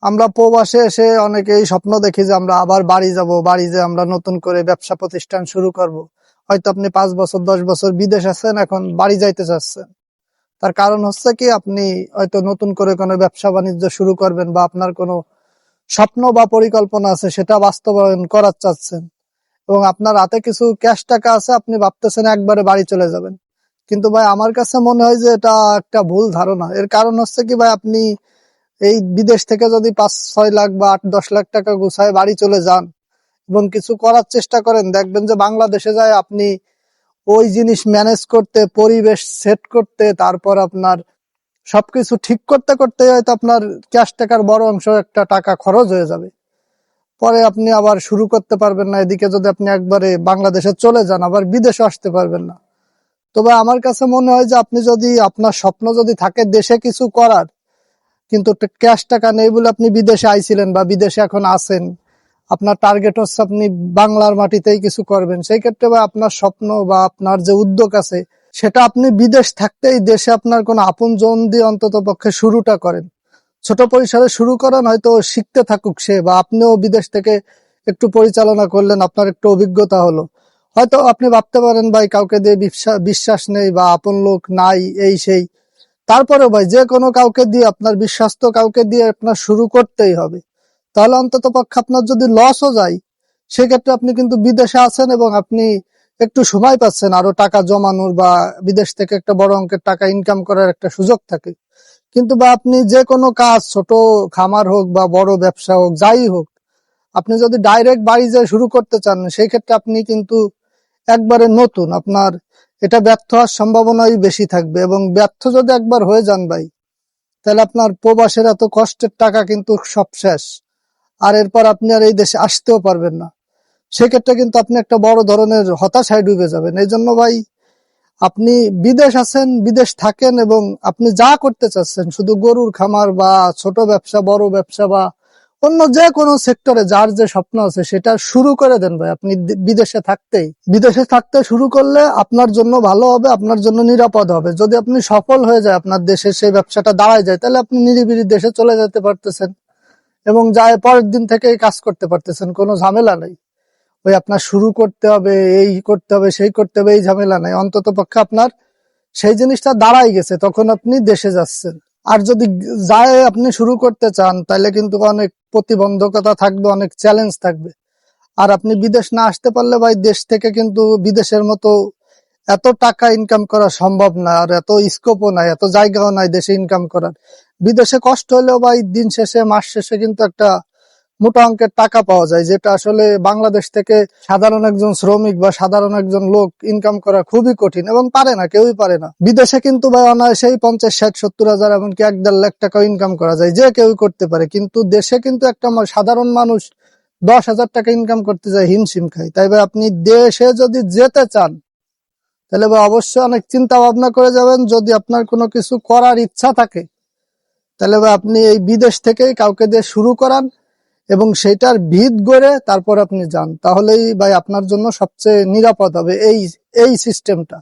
আমরা প্রবাসে এসে অনেকেই স্বপ্ন দেখি যে আমরা আবার বাড়ি যাব, বাড়ি যেয়ে আমরা নতুন করে ব্যবসা প্রতিষ্ঠান শুরু করব। হয়তো আপনি 5 বছর 10 বছর বিদেশ আছেন, এখন বাড়ি যাইতে চাচ্ছেন। তার কারণ হচ্ছে কি, আপনি হয়তো নতুন করে কোনো ব্যবসা বাণিজ্য শুরু করবেন, বা আপনার কোনো স্বপ্ন বা পরিকল্পনা আছে সেটা বাস্তবায়ন করার চাচ্ছেন, এবং আপনার হাতে কিছু ক্যাশ টাকা আছে, আপনি ভাবতেছেন একবারে বাড়ি চলে যাবেন। কিন্তু ভাই আমার কাছে মনে হয় যে এটা একটা ভুল ধারণা। এর কারণ হচ্ছে কি ভাই, আপনি এই বিদেশ থেকে যদি 5-6 লাখ বা 8-10 লাখ টাকা গুছায় বাড়ি চলে যান এবং কিছু করার চেষ্টা করেন, দেখবেন যে বাংলাদেশে যায় আপনি ওই জিনিস ম্যানেজ করতে, পরিবেশ সেট করতে, তারপর আপনার সবকিছু ঠিক করতে করতে হয়তো আপনার ক্যাশ টাকার বড় অংশ একটা টাকা খরচ হয়ে যাবে। পরে আপনি আবার শুরু করতে পারবেন না। এদিকে যদি আপনি একবারে বাংলাদেশে চলে যান, আবার বিদেশে আসতে পারবেন না। তবে আমার কাছে মনে হয় যে আপনি যদি, আপনার স্বপ্ন যদি থাকে দেশে কিছু করার, কিন্তু ক্যাশ টাকা নেই বলে আপনি বিদেশে আইছিলেন বা বিদেশে এখন আছেন, আপনার টার্গেট হচ্ছে আপনি বাংলার মাটিতেই কিছু করবেন, সেই ক্ষেত্রে বা আপনার স্বপ্ন বা আপনার যে উদ্যোগ আছে সেটা আপনি বিদেশ থাকতেই দেশে আপনার কোনো আপন জন দিয়ে অন্তত পক্ষে শুরুটা করেন। ছোট পরিসরে শুরু করেন, হয়তো শিখতে থাকুক সে, বা আপনিও বিদেশ থেকে একটু পরিচালনা করলেন, আপনার একটু অভিজ্ঞতা হলো। হয়তো আপনি ভাবতে পারেন ভাই কাউকে দিয়ে বিশ্বাস নেই বা আপন লোক নাই, এই সেই। তারপরে ভাই যে কোনো কাউকে দিয়ে, আপনার বিশ্বস্ত কাউকে দিয়ে আপনার শুরু করতেই হবে। তাহলে অন্তত পক্ষে আপনার যদি লসও যায়, সেক্ষেত্রে আপনি কিন্তু বিদেশে আছেন এবং আপনি একটু সময় পাচ্ছেন আরো টাকা জমানোর, বা বিদেশ থেকে একটা বড় অঙ্কের টাকা ইনকাম করার একটা সুযোগ থাকে। কিন্তু বা আপনি যে কোনো কাজ, ছোট খামার হোক বা বড় ব্যবসা হোক, যাই হোক, আপনি যদি ডাইরেক্ট বাড়ি যেয়ে শুরু করতে চান, সেই ক্ষেত্রে আপনি কিন্তু একবারে নতুন, আপনার এটা ব্যর্থ হওয়ার সম্ভাবনাই বেশি থাকবে। এবং ব্যর্থ যদি একবার হয়ে যান ভাই, তাহলে আপনার প্রবাসের এত কষ্টের টাকা কিন্তু সব শেষ। আর এরপর আপনি আর এই দেশে আসতেও পারবেন না। সেক্ষেত্রে কিন্তু আপনি একটা বড় ধরনের হতাশায় ডুবে যাবেন। এই জন্য ভাই, আপনি বিদেশ আছেন, বিদেশ থাকেন, এবং আপনি যা করতে চাচ্ছেন, শুধু গরুর খামার বা ছোট ব্যবসা, বড় ব্যবসা, বা অন্য যে কোনো সেক্টরে যার যে স্বপ্ন আছে সেটা শুরু করে দেন ভাই। আপনি বিদেশে থাকতে শুরু করলে আপনার জন্য ভালো হবে, আপনার জন্য নিরাপদ হবে। যদি আপনি সফল হয়ে যায়, আপনার দেশে সেই ব্যবসাটা দাঁড়ায় যায়, তাহলে আপনি নিরিবিলি দেশে চলে যেতে পারতেছেন এবং যায় পরের দিন থেকেই কাজ করতে পারতেছেন, কোনো ঝামেলা নেই। ওই আপনার শুরু করতে হবে, এই করতে হবে, সেই করতে হবে, এই ঝামেলা নাই। অন্তত পক্ষে আপনার সেই জিনিসটা দাঁড়াই গেছে, তখন আপনি দেশে যাচ্ছেন। আর যদি যায় আপনি শুরু করতে চান, তাহলে কিন্তু অনেক প্রতিবন্ধকতা থাকবে, অনেক চ্যালেঞ্জ থাকবে। আর আপনি বিদেশ না আসতে পারলে ভাই, দেশ থেকে কিন্তু বিদেশের মতো এত টাকা ইনকাম করা সম্ভব না, আর এত স্কোপও নাই, এত জায়গাও নাই দেশে ইনকাম করার। বিদেশে কষ্ট হলেও ভাই দিন শেষে, মাস শেষে কিন্তু একটা মোটা অঙ্কের টাকা পাওয়া যায়, যেটা আসলে বাংলাদেশ থেকে সাধারণ একজন শ্রমিক বা সাধারণ একজন লোক ইনকাম করা খুবই কঠিন, এবং পারে না, কেউই পারে না। বিদেশে কিন্তু ভাই অনায়াসেই 50, 60, 70 হাজার, এমনকি 1-1.5 লাখ টাকা ইনকাম করা যায়, যে কেউ করতে পারে। কিন্তু দেশে কিন্তু একটা সাধারণ মানুষ 10,000 টাকা ইনকাম করতে যায় হিমশিম খায়। তাই ভাই, আপনি দেশে যদি যেতে চান, তাহলে ভাই অবশ্যই অনেক চিন্তা ভাবনা করে যাবেন। যদি আপনার কোনো কিছু করার ইচ্ছা থাকে, তাহলে ভাই আপনি এই বিদেশ থেকেই কাউকে দিয়ে শুরু করান এবং সেটার ভিত গড়ে তারপর আপনি যান। তাহলেই ভাই আপনার জন্য সবচেয়ে নিরাপদ হবে এই সিস্টেমটা।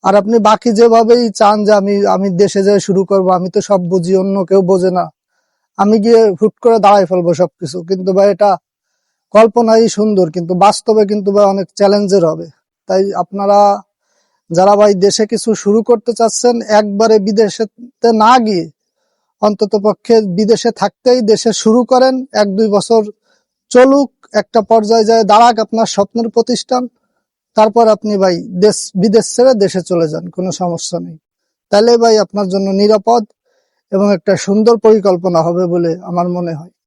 আর আপনি বাকি যেভাবেই চান যে আমি আমি দেশে যেয়ে শুরু করব, আমি তো সব বুঝি, অন্য কেউ বোঝে না, আমি গিয়ে হুট করে দাঁড়াই ফেলবো সবকিছু, কিন্তু ভাই এটা কল্পনাই সুন্দর, কিন্তু বাস্তবে কিন্তু ভাই অনেক চ্যালেঞ্জের হবে। তাই আপনারা যারা ভাই দেশে কিছু শুরু করতে চাচ্ছেন, একবারে বিদেশে না গিয়ে অন্তত পক্ষে বিদেশে থাকতেই দেশে শুরু করেন। 1-2 বছর চলুক, একটা পর্যায়ে যায় দাঁড়াক আপনার স্বপ্নের প্রতিষ্ঠান, তারপর আপনি ভাই বিদেশ ছেড়ে দেশে চলে যান, কোনো সমস্যা নেই। তাহলে ভাই আপনার জন্য নিরাপদ এবং একটা সুন্দর পরিকল্পনা হবে বলে আমার মনে হয়।